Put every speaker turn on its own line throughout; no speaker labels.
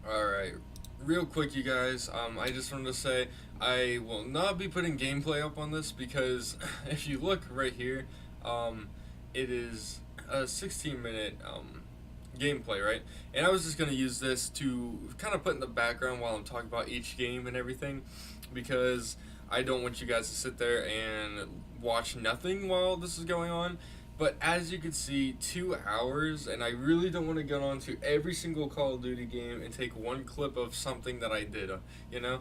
Alright, real quick, you guys, I just wanted to say I will not be putting gameplay up on this because if you look right here, um, it is a 16-minute gameplay, right? And I was just going to use this to kind of put in the background while I'm talking about each game and everything because I don't want you guys to sit there and watch nothing while this is going on. But as you can see, 2 hours, and I really don't want to get on to every single Call of Duty game and take one clip of something that I did, you know?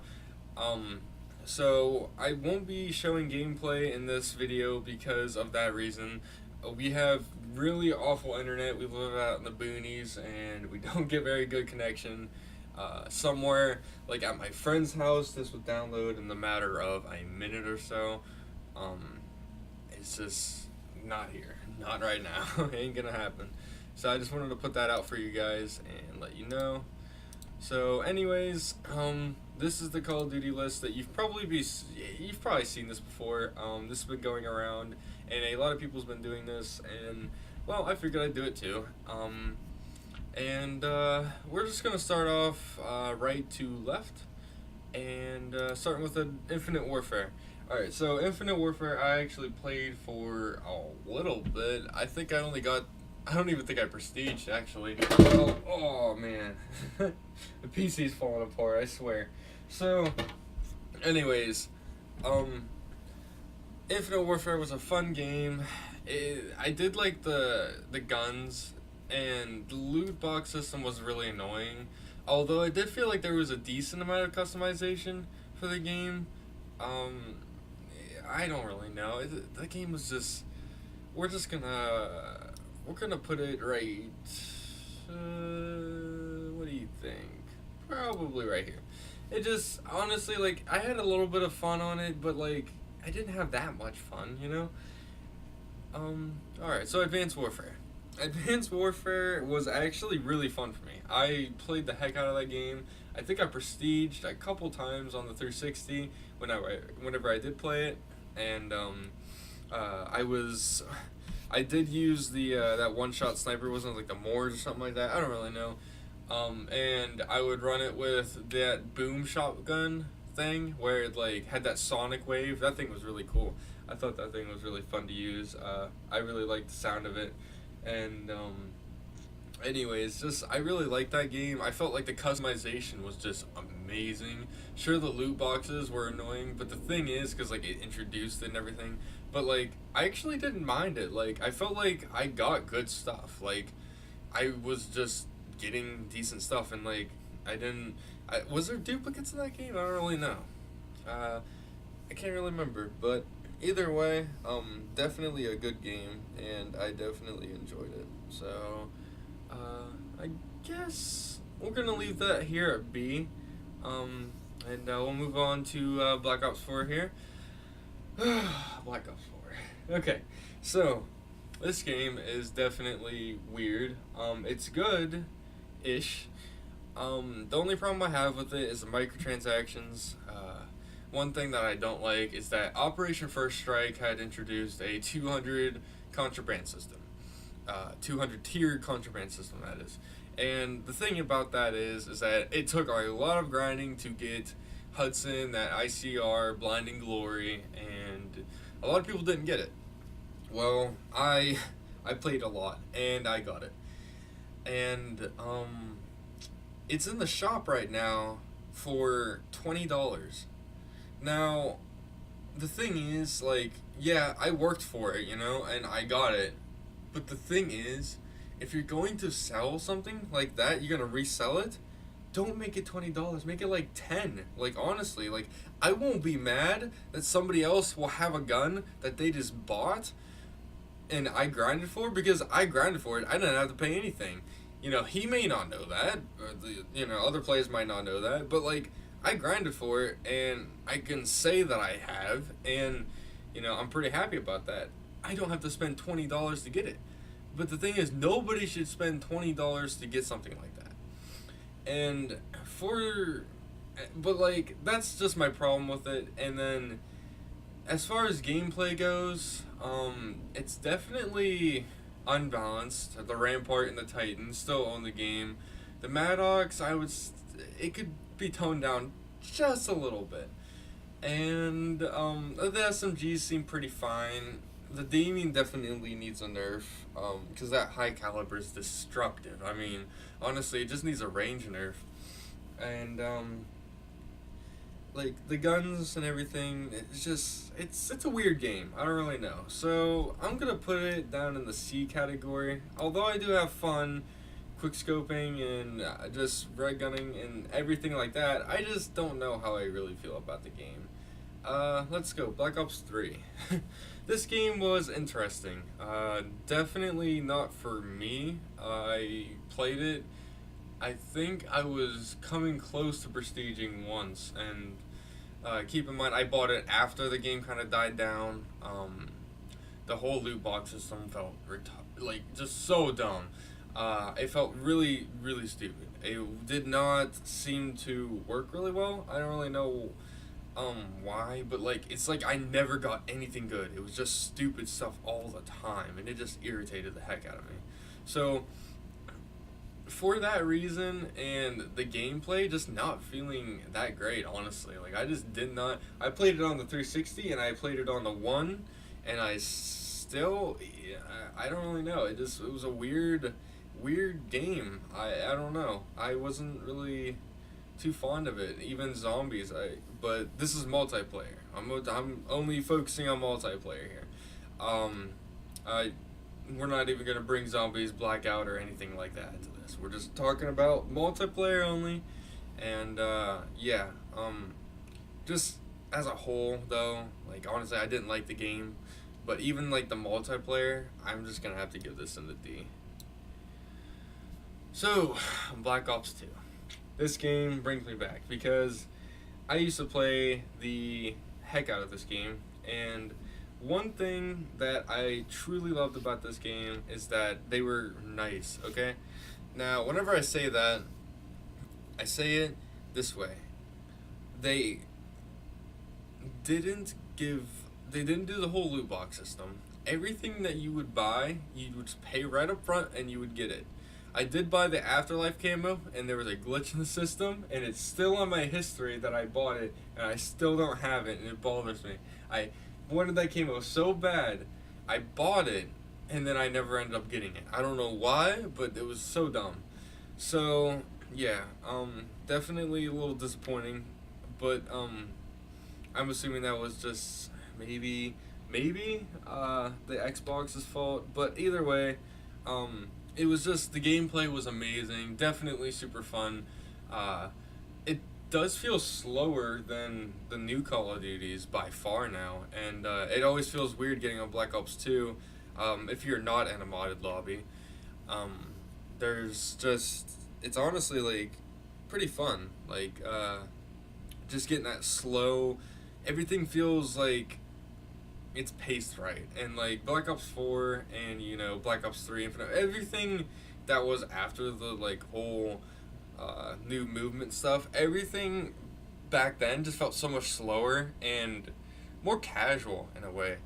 Um, so I won't be showing gameplay in this video because of that reason. We have really awful internet. We live out in the boonies, and we don't get very good connection. Somewhere, like at my friend's house, this would download in the matter of a minute or so. Um, it's just not here. Not right now. Ain't gonna happen. So I just wanted to put that out for you guys and let you know. So, anyways, this is the Call of Duty list that you've probably seen this before. This has been going around, and a lot of people's been doing this, and well, I figured I'd do it too. And we're just gonna start off right to left, and starting with an Infinite Warfare. Alright, so Infinite Warfare I actually played for a little bit. I don't even think I prestiged actually. Oh man. The PC's falling apart, I swear. So, anyways, um, Infinite Warfare was a fun game. I did like the guns, and the loot box system was really annoying. Although I did feel like there was a decent amount of customization for the game. Um, I don't really know. The game was just. We're just gonna. We're gonna put it right. What do you think? Probably right here. It just honestly like I had a little bit of fun on it, but like I didn't have that much fun, you know. All right. So Advanced Warfare. Advanced Warfare was actually really fun for me. I played the heck out of that game. I think I prestiged a couple times on the 360 whenever I did play it, and I was I did use the that one shot sniper, wasn't it like the Moors or something like that. I don't really know. And I would run it with that boom shotgun thing where it like had that sonic wave. That thing was really cool. I thought that thing was really fun to use. I really liked the sound of it, and anyways, just I really liked that game. I felt like the customization was just amazing. Sure, the loot boxes were annoying, but the thing is, because like it introduced it and everything, but like I actually didn't mind it. Like I felt like I got good stuff. Like I was just getting decent stuff, and like I didn't. Was there duplicates in that game? I don't really know. Uh, I can't really remember, but either way, definitely a good game, and I definitely enjoyed it. So, I guess we're gonna leave that here at B, and we'll move on to Black Ops 4 here. Black Ops 4. Okay, so this game is definitely weird. It's good, ish. The only problem I have with it is the microtransactions. One thing that I don't like is that Operation First Strike had introduced a 200 contraband system. 200 tiered contraband system, that is. And the thing about that is that it took a lot of grinding to get Hudson, that ICR, Blinding Glory, and a lot of people didn't get it. Well, I played a lot and I got it. And it's in the shop right now for $20. Now, the thing is, like, yeah, I worked for it, you know, and I got it. But the thing is, if you're going to sell something like that, you're gonna resell it. Don't make it $20. Make it like 10. Like honestly, like I won't be mad that somebody else will have a gun that they just bought and I grinded for because I grinded for it. I didn't have to pay anything. You know, he may not know that, or other players might not know that, but like I grinded for it and I can say that I have, and I'm pretty happy about that. I don't have to spend $20 to get it. But the thing is, nobody should spend $20 to get something like that. And but like that's just my problem with it. And then as far as gameplay goes, it's definitely unbalanced. The Rampart and the Titan still own the game. The Maddox, it could be toned down just a little bit. And the SMGs seem pretty fine. The Damien definitely needs a nerf, because that high caliber is destructive. I mean, honestly, it just needs a range nerf. And like the guns and everything, it's a weird game. I don't really know. So I'm gonna put it down in the C category. Although I do have fun quick scoping and just red gunning and everything like that, I just don't know how I really feel about the game. Let's go. Black Ops 3. This game was interesting. Definitely not for me. I played it. I think I was coming close to prestiging once, and keep in mind I bought it after the game kind of died down. The whole loot box system felt like just so dumb. It felt really, really stupid. It did not seem to work really well. I don't really know why, but like it's like I never got anything good. It was just stupid stuff all the time, and it just irritated the heck out of me. So for that reason and the gameplay just not feeling that great, honestly. Like I just did not. I played it on the 360 and I played it on the One, and I still, I don't really know. It was a weird game. I don't know. I wasn't really too fond of it. Even zombies. But this is multiplayer. I'm only focusing on multiplayer here. I We're not even gonna bring zombies, blackout, or anything like that into this. We're just talking about multiplayer only, and yeah. Just as a whole, though, like honestly, I didn't like the game, but even like the multiplayer, I'm just gonna have to give this in the D. So, Black Ops 2. This game brings me back because I used to play the heck out of this game, and one thing that I truly loved about this game is that they were nice, okay? Now, whenever I say that, I say it this way. They didn't they didn't do the whole loot box system. Everything that you would buy, you would just pay right up front and you would get it. I did buy the Afterlife camo, and there was a glitch in the system, and it's still on my history that I bought it, and I still don't have it, and it bothers me. I wanted that camo so bad, I bought it, and then I never ended up getting it. I don't know why, but it was so dumb. So, yeah, definitely a little disappointing, but, I'm assuming that was just maybe, the Xbox's fault, but either way, it was just, the gameplay was amazing, definitely super fun. It does feel slower than the new Call of Duties by far now, and it always feels weird getting on Black Ops 2 if you're not in a modded lobby. There's just, it's honestly like pretty fun, like just getting that slow, everything feels like it's paced right, and like Black Ops 4 and Black Ops 3 Infinite, everything that was after the like whole new movement stuff, everything back then just felt so much slower and more casual in a way.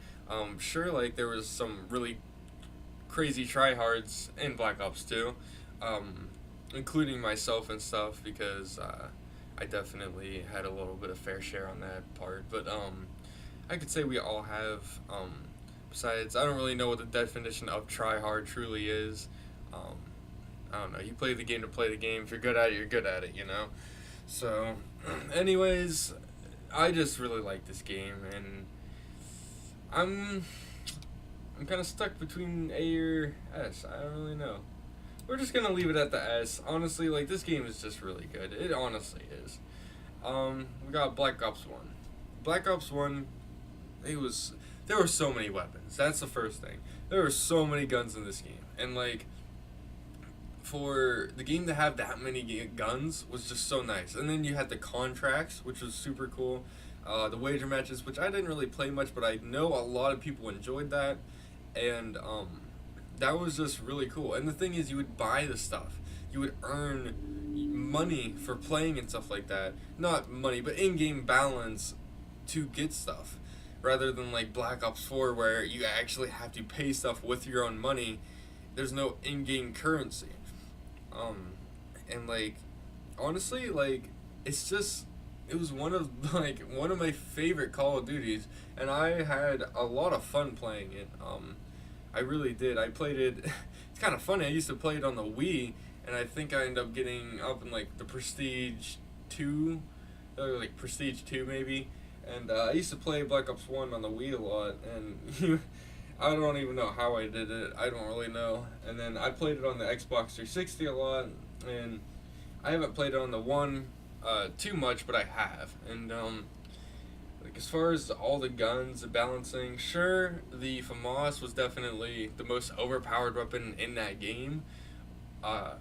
Sure, like there was some really crazy tryhards in Black Ops 2, including myself and stuff, because I definitely had a little bit of fair share on that part, but I could say we all have. Besides, I don't really know what the definition of try hard truly is. I don't know. You play the game to play the game. If you're good at it, you're good at it, So, anyways, I just really like this game, and I'm kind of stuck between A or S. I don't really know. We're just gonna leave it at the S. Honestly, like this game is just really good. It honestly is. We got Black Ops 1. Black Ops 1. There were so many weapons. That's the first thing. There were so many guns in this game, and like for the game to have that many guns was just so nice. And then you had the contracts, which was super cool. The wager matches, which I didn't really play much, but I know a lot of people enjoyed that, and that was just really cool. And the thing is, you would buy the stuff. You would earn money for playing and stuff like that. Not money, but in-game balance to get stuff. Rather than like Black Ops 4 where you actually have to pay stuff with your own money. There's no in-game currency. and like honestly, like it's just it was one of one of my favorite Call of Duties, and I had a lot of fun playing it. I really did. I played it. It's kind of funny. I used to play it on the Wii, and I think I ended up getting up in like the Prestige two, or like Prestige two maybe. And I used to play Black Ops One on the Wii a lot, and I don't even know how I did it. I don't really know. And then I played it on the Xbox 360 a lot, and I haven't played it on the One too much, but I have. And like as far as all the guns, the balancing, sure, the FAMAS was definitely the most overpowered weapon in that game. Uh,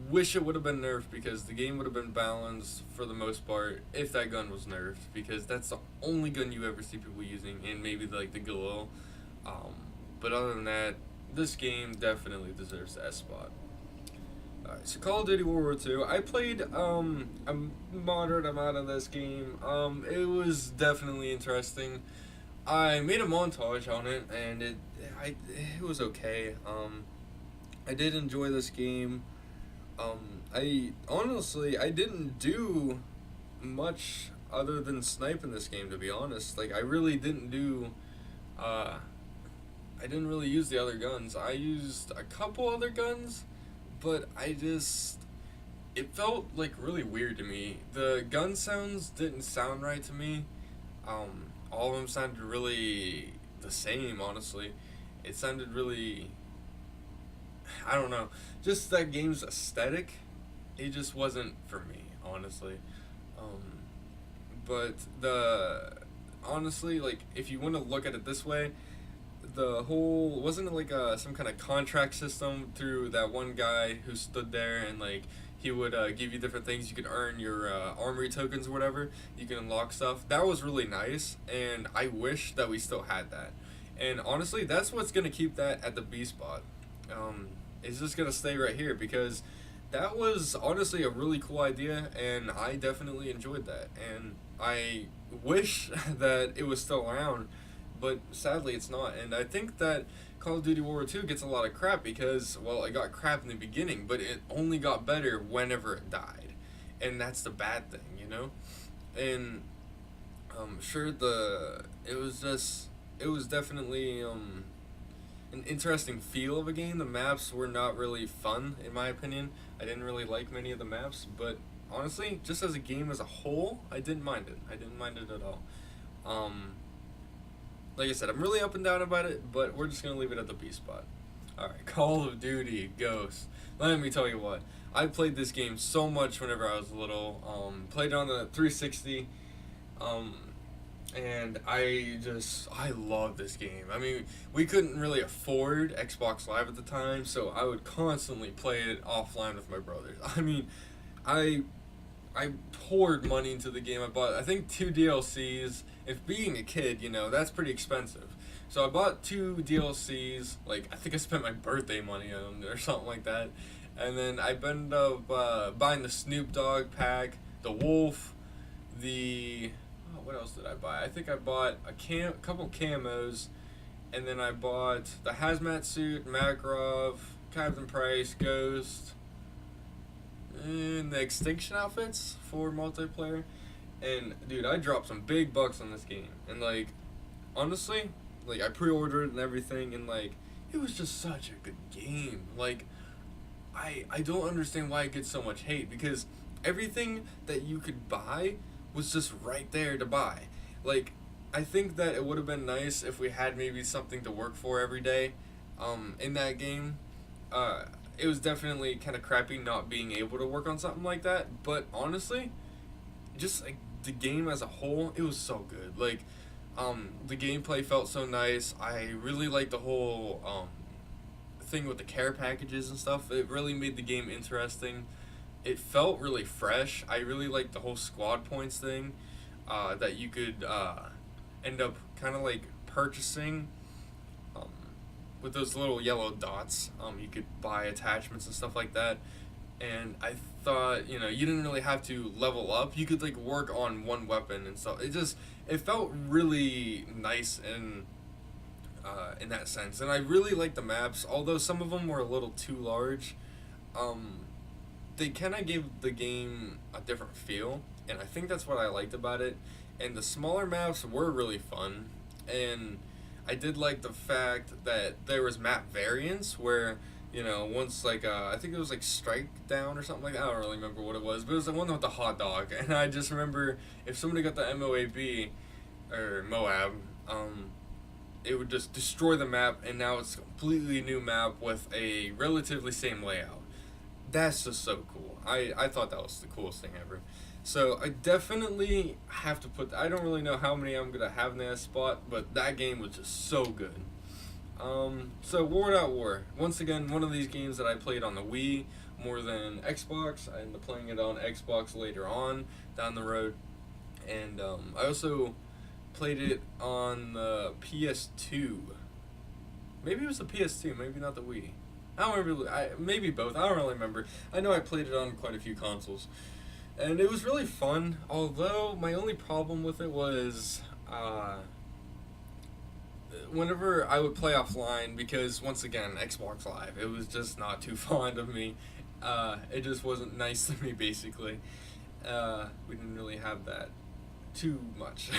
Wish it would have been nerfed because the game would have been balanced for the most part if that gun was nerfed, because that's the only gun you ever see people using, and maybe like the Galil. Um, but other than that, this game definitely deserves the S spot. Alright, so Call of Duty World War II. I played a moderate amount of this game. It was definitely interesting. I made a montage on it, and it was okay. I did enjoy this game. I honestly I didn't do much other than snipe in this game, to be honest. Like I really didn't do. Uh, I didn't really use the other guns. I used a couple other guns, but I just it felt like really weird to me. The gun sounds didn't sound right to me. All of them sounded really the same. Honestly, it sounded really. I don't know. Just that game's aesthetic, it just wasn't for me, honestly. Um, but the honestly, like if you want to look at it this way, the whole wasn't it like some kind of contract system through that one guy who stood there, and like he would give you different things. You could earn your armory tokens or whatever. You can unlock stuff. That was really nice, and I wish that we still had that. And honestly, that's what's gonna keep that at the B spot. Um, it's just gonna stay right here because that was honestly a really cool idea, and I definitely enjoyed that. And I wish that it was still around, but sadly it's not. And I think that Call of Duty World War II gets a lot of crap because, well, it got crap in the beginning, but it only got better whenever it died, and that's the bad thing, you know. And sure, it was definitely an interesting feel of a game. The maps were not really fun, in my opinion. I didn't really like many of the maps, but honestly, just as a game as a whole, I didn't mind it. I didn't mind it at all. Um, like I said, I'm really up and down about it, but we're just gonna leave it at the B spot. Alright, Call of Duty Ghosts. Let me tell you what. I played this game so much whenever I was little. Played it on the 360. Um, and I love this game. I mean, we couldn't really afford Xbox Live at the time, so I would constantly play it offline with my brothers. I mean, I I poured money into the game. I bought, I think, two DLCs. If being a kid, you know, that's pretty expensive. So I bought two DLCs. Like, I think I spent my birthday money on them or something like that. And then I ended up buying the Snoop Dogg pack, the Wolf, the what else did I buy? I think I bought couple camos, and then I bought the hazmat suit, Makarov, Captain Price, Ghost, and the extinction outfits for multiplayer. And dude, I dropped some big bucks on this game, and like honestly, like I pre-ordered and everything, and like it was just such a good game. Like I don't understand why it gets so much hate, because everything that you could buy was just right there to buy. Like, I think that it would have been nice if we had maybe something to work for every day in that game. It was definitely kind of crappy not being able to work on something like that, but honestly, just like the game as a whole, it was so good. Like, the gameplay felt so nice. I really liked the whole thing with the care packages and stuff. It really made the game interesting. It felt really fresh. I really liked the whole squad points thing, that you could end up kind of like purchasing um, with those little yellow dots. You could buy attachments and stuff like that. And I thought, you know, you didn't really have to level up. You could like work on one weapon and stuff. It felt really nice in that sense. And I really liked the maps, although some of them were a little too large. Um, they kind of gave the game a different feel, and I think that's what I liked about it. And the smaller maps were really fun, and I did like the fact that there was map variants where, once like I think it was like Strike Down or something like that. I don't really remember what it was, but it was the one with the hot dog, and I just remember if somebody got the MOAB or Moab, it would just destroy the map, and now it's a completely new map with a relatively same layout. That's just so cool. I thought that was the coolest thing ever. So I definitely have to put. I don't really know how many I'm gonna have in that spot, but that game was just so good. So War.War. Once again, one of these games that I played on the Wii more than Xbox. I ended up playing it on Xbox later on down the road, and I also played it on the PS2. Maybe it was the PS2, maybe not the Wii. I don't remember. Maybe both. I don't really remember. I know I played it on quite a few consoles, and it was really fun. Although my only problem with it was, whenever I would play offline, because once again, Xbox Live, it was just not too fond of me. It just wasn't nice to me. Basically, we didn't really have that too much.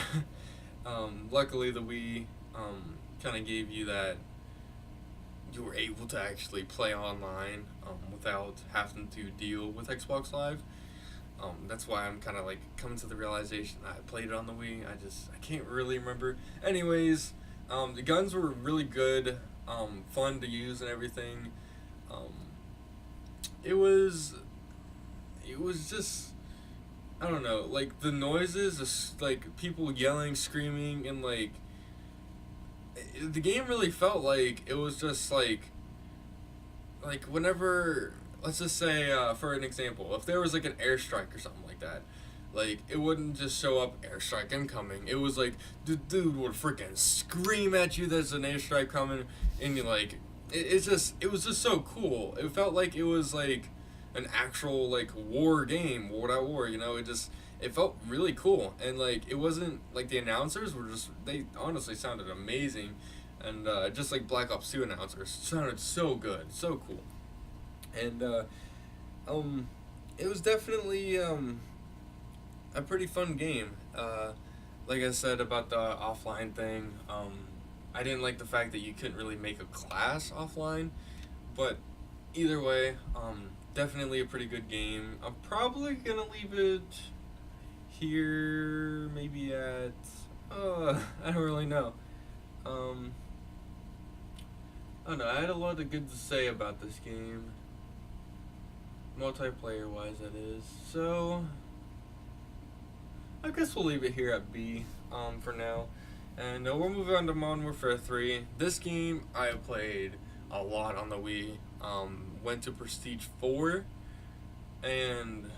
Luckily, the Wii kind of gave you that. You were able to actually play online without having to deal with Xbox Live. That's why I'm kind of like coming to the realization that I played it on the Wii. I can't really remember. Anyways, the guns were really good, fun to use and everything. It was just, I don't know, like the noises, like people yelling, screaming, and like the game really felt like it was just like whenever, let's just say, for an example, if there was like an airstrike or something like that, like it wouldn't just show up airstrike incoming. It was like the dude would freaking scream at you there's an airstrike coming, and you like it was just so cool. It felt like it was like an actual like war game, War.War. It felt really cool, and like it wasn't like the announcers were just, they honestly sounded amazing, and just like Black Ops 2 announcers sounded so good, so cool, and it was definitely a pretty fun game. Like I said about the offline thing, I didn't like the fact that you couldn't really make a class offline, but either way, definitely a pretty good game. I'm probably gonna leave it here, maybe at, I don't really know. I don't know, I had a lot of good to say about this game, multiplayer wise that is, so I guess we'll leave it here at B, for now, and we'll move on to Modern Warfare 3. This game I have played a lot on the Wii, went to Prestige 4, and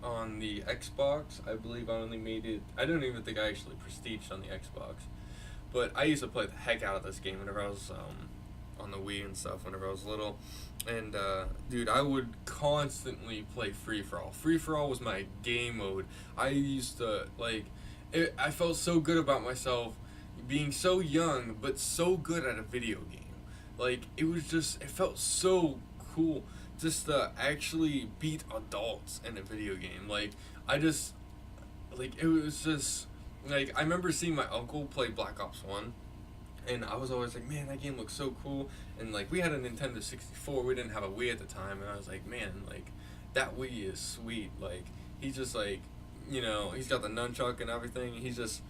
on the Xbox, I believe I only made it. I don't even think I actually prestiged on the Xbox, but I used to play the heck out of this game whenever I was on the Wii and stuff. Whenever I was little, and dude, I would constantly play free for all. Free for all was my game mode. I used to like. I felt so good about myself, being so young but so good at a video game. Like it was just. It felt so cool just to actually beat adults in a video game. Like I just, like it was just like I remember seeing my uncle play Black Ops 1, and I was always like, man, that game looks so cool. And like we had a Nintendo 64, we didn't have a Wii at the time, and I was like, man, like that Wii is sweet. Like he's just like, he's got the nunchuck and everything. He's just,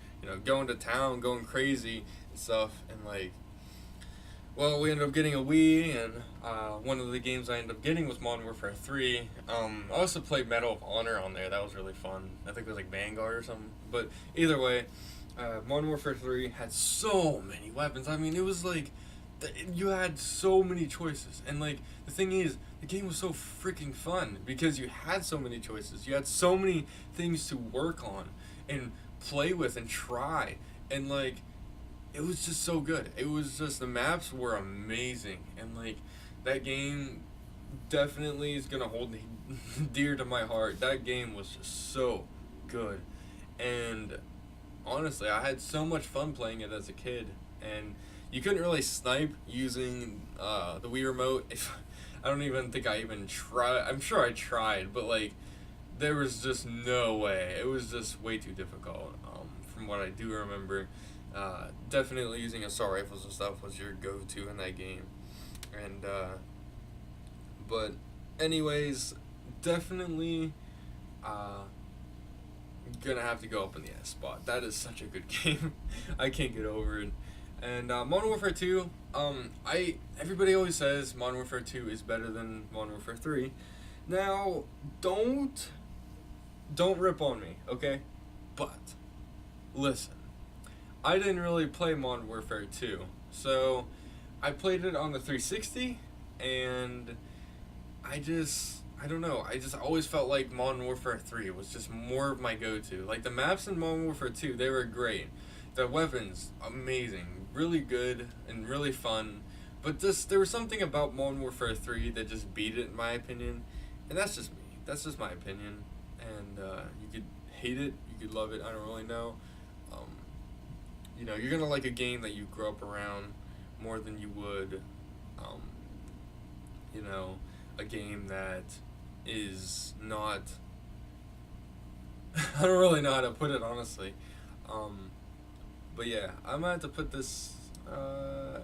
going to town, going crazy and stuff, and like. Well, we ended up getting a Wii, and one of the games I ended up getting was Modern Warfare 3. I also played Medal of Honor on there. That was really fun. I think it was like Vanguard or something. But either way, Modern Warfare 3 had so many weapons. I mean, it was like, you had so many choices. And like, the thing is, the game was so freaking fun because you had so many choices. You had so many things to work on and play with and try. And like, it was just so good. It was just, the maps were amazing, and like that game definitely is gonna hold me dear to my heart. That game was just so good, and honestly, I had so much fun playing it as a kid. And you couldn't really snipe using the Wii remote. If I don't even think I even tried. I'm sure I tried, but like there was just no way. It was just way too difficult. From what I do remember, definitely using assault rifles and stuff was your go-to in that game, and but anyways, definitely gonna have to go up in the S spot. That is such a good game. I can't get over it. And Modern Warfare 2, everybody always says Modern Warfare 2 is better than Modern Warfare 3. Now, don't rip on me, okay? But listen, I didn't really play Modern Warfare 2. So, I played it on the 360 and I don't know. I just always felt like Modern Warfare 3 was just more of my go-to. Like the maps in Modern Warfare 2, they were great. The weapons, amazing, really good and really fun. But there was something about Modern Warfare 3 that just beat it in my opinion. And that's just me. That's just my opinion. And you could hate it, you could love it, I don't really know. You're gonna like a game that you grew up around more than you would, a game that is not. I don't really know how to put it honestly, but yeah, I'm gonna have to put this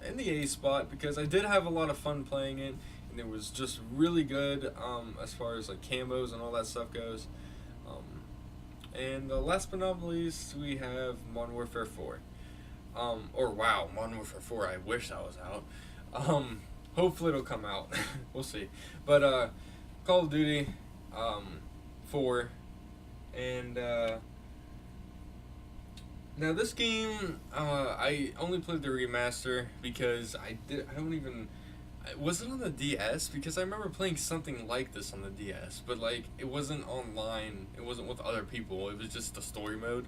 in the A spot because I did have a lot of fun playing it, and it was just really good as far as like camos and all that stuff goes. And last but not least, we have Modern Warfare 4. Modern Warfare 4. I wish that was out. Hopefully it'll come out. We'll see. But Call of Duty 4, and now this game I only played the remaster because it wasn't on the DS because I remember playing something like this on the DS, but like it wasn't online, it wasn't with other people, it was just the story mode.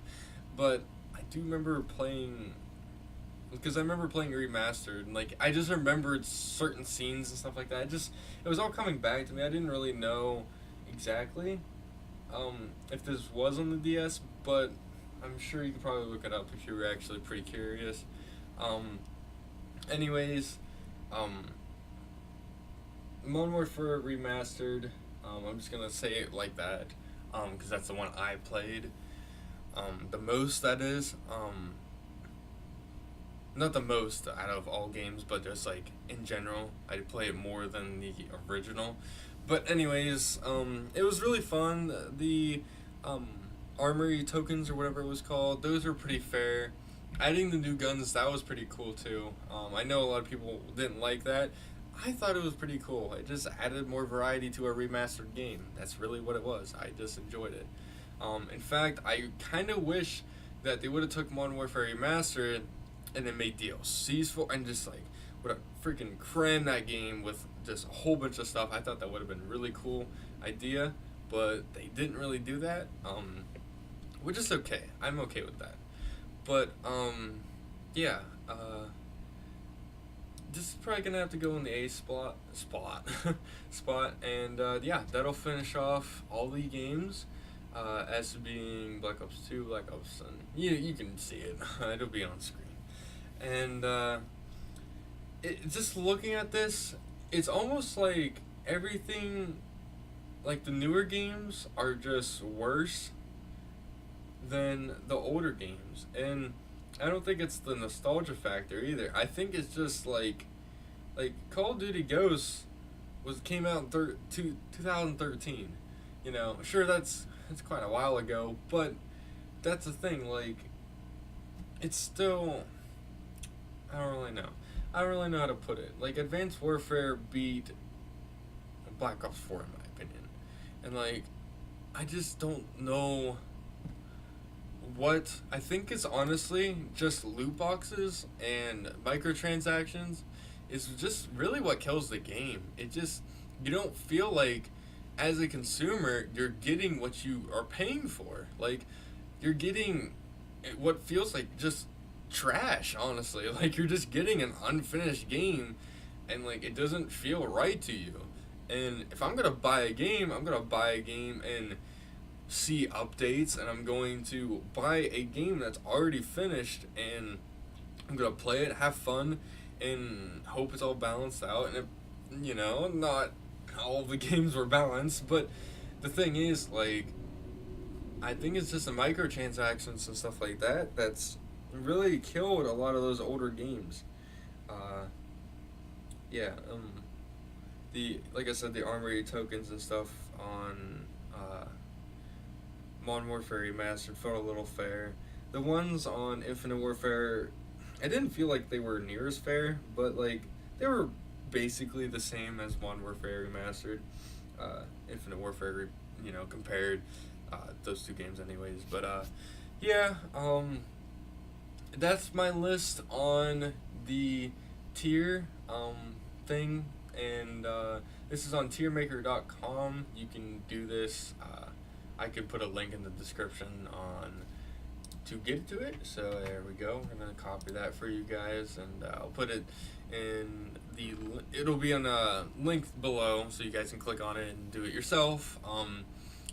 But I do remember playing because I remember playing remastered, and like I just remembered certain scenes and stuff like that. It was all coming back to me. I didn't really know exactly if this was on the DS, but I'm sure you could probably look it up if you were actually pretty curious. Anyways, Modern Warfare Remastered. I'm just gonna say it like that, because that's the one I played the most. That is, not the most out of all games, but just like in general, I play it more than the original. But anyways, it was really fun. The armory tokens or whatever it was called, those were pretty fair. Adding the new guns, that was pretty cool too. I know a lot of people didn't like that. I thought it was pretty cool. It just added more variety to a remastered game. That's really what it was. I just enjoyed it. In fact, I kind of wish that they would have took Modern Warfare Remastered and then made DLCs for, and just like would have freaking crammed that game with just a whole bunch of stuff. I thought that would have been a really cool idea, but they didn't really do that. Which is okay. I'm okay with that. But yeah. This is probably gonna have to go in the A spot, and yeah, that'll finish off all the games, as being Black Ops 2, Black Ops, and you can see it. It'll be on screen, and just looking at this, it's almost like everything, like the newer games are just worse than the older games, and I don't think it's the nostalgia factor either. I think it's just like Call of Duty Ghosts came out in 2013. Sure, that's quite a while ago, but that's the thing. Like, it's still, I don't really know. I don't really know how to put it. Like, Advanced Warfare beat Black Ops 4 in my opinion, and like, I just don't know. What I think is honestly just loot boxes and microtransactions is just really what kills the game. You don't feel like as a consumer you're getting what you are paying for. Like, you're getting what feels like just trash, honestly. Like, you're just getting an unfinished game, and like it doesn't feel right to you. And if I'm gonna buy a game, I'm gonna buy a game and see updates, and I'm going to buy a game that's already finished, and I'm gonna play it, have fun, and hope it's all balanced out. And if not all the games were balanced, but the thing is, like, I think it's just the microtransactions and stuff like that that's really killed a lot of those older games. Uh, yeah, the like I said, the armory tokens and stuff on Modern Warfare Remastered felt a little fair. The ones on Infinite Warfare, I didn't feel like they were near as fair, but like they were basically the same as Modern Warfare Remastered. Infinite Warfare, compared those two games, anyways. But yeah, that's my list on the tier thing, and this is on tiermaker.com. You can do this. I could put a link in the description on to get to it. So there we go. I'm gonna copy that for you guys, and I'll put it in it'll be on a link below, so you guys can click on it and do it yourself.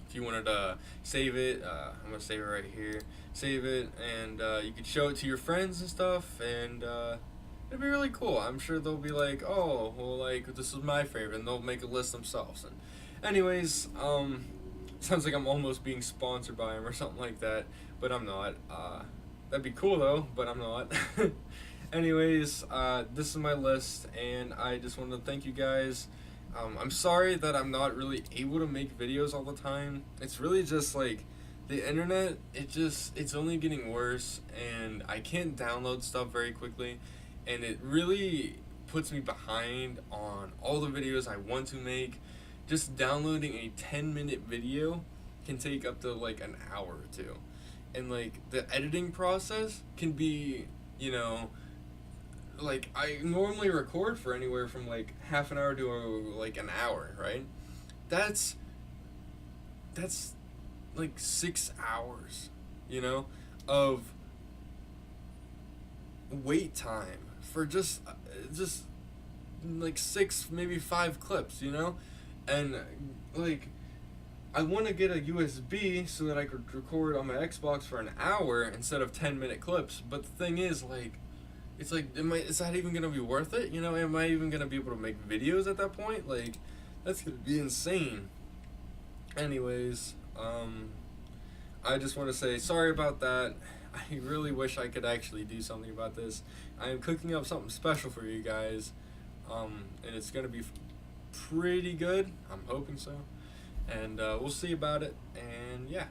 If you wanted to save it, I'm gonna save it right here. Save it, and you could show it to your friends and stuff, and it'd be really cool. I'm sure they'll be like, oh, well, like, this is my favorite, and they'll make a list themselves. And anyways, sounds like I'm almost being sponsored by them or something like that, but I'm not. That'd be cool though, but I'm not. Anyways, this is my list, and I just wanted to thank you guys. I'm sorry that I'm not really able to make videos all the time. It's really just like the internet, it's only getting worse, and I can't download stuff very quickly, and it really puts me behind on all the videos I want to make. Just downloading a 10-minute video can take up to like an hour or two, and like the editing process can be, like I normally record for anywhere from like half an hour to like an hour, right? That's like 6 hours, of wait time for just like 6, maybe 5 clips, and like I want to get a USB so that I could record on my Xbox for an hour instead of 10-minute clips. But the thing is, like, it's like, is that even gonna be worth it? Am I even gonna be able to make videos at that point? Like, that's gonna be insane. Anyways, I just want to say sorry about that. I really wish I could actually do something about this. I am cooking up something special for you guys, and it's gonna be pretty good. I'm hoping so, and we'll see about it. And yeah.